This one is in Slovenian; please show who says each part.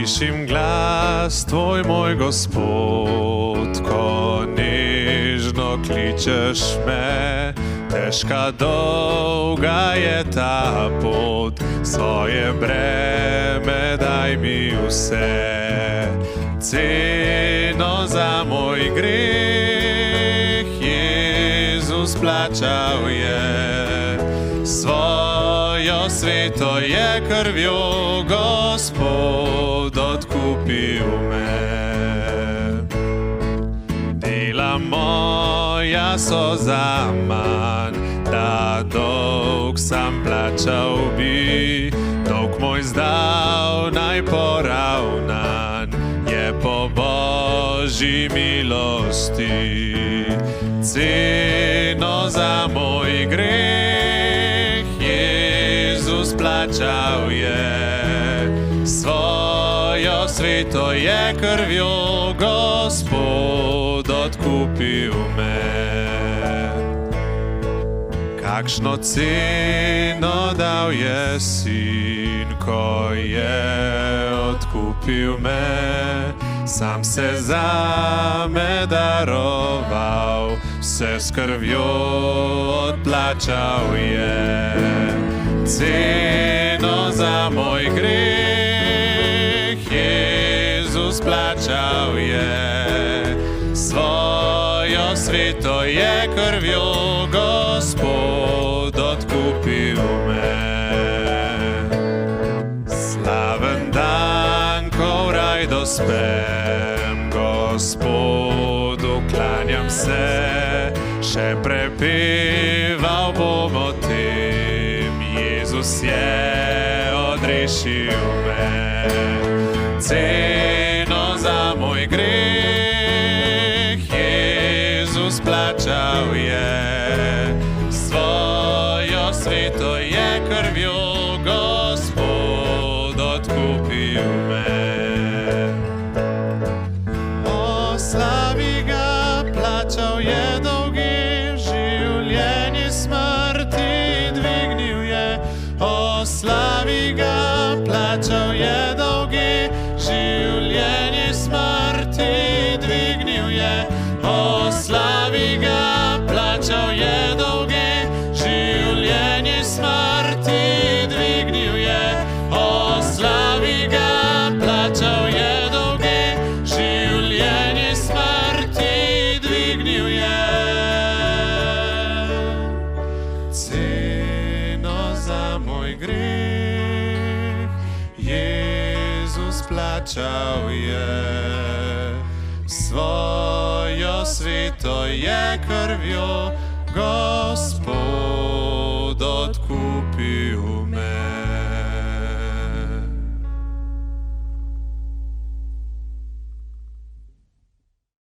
Speaker 1: Slišim glas tvoj, moj Gospod, ko nežno kličeš me. Težka, dolga je ta pot, svoje breme daj mi vse. Ceno za moj greh Jezus plačal je, svojo sveto je krvjo Gospod odkupil me. Dela moja so zaman, da dolg sam plačal bi, dolg moj zdavnaj poravnan je po Božji milosti. Ceno za moj greh Jezus plačal je, svojo sveto je krvjo Gospod odkupil me. Kakšno ceno dal je sin, ko je odkupil me, sam se zame daroval, vse s krvjo odplačal je. Ceno za moj greh Jezus plačal je, svojo sveto je krvjo Gospod odkupil me. Slaven dan, ko v raj dospem, Gospodu klanjam se, še prepeval bom o tem, Jezus je odrešil me. Ceno za moj greh Jezus plačal je, svojo sveto je krvjo Gospod odkupil me. O, slavi ga, plačal je dolgi, življenje smrti dvignil je. O, slavi ga, plačal je dolgi, življenje smrti dvignil je. O, slavi ga, plačal je dolgi, življenje smrti dvignil je. O, slavi ga, plačal je dolgi, življenje smrti dvignil je. Ceno za moj greh Jezus plačal je, svojo sveto je krvjo Gospod odkupil.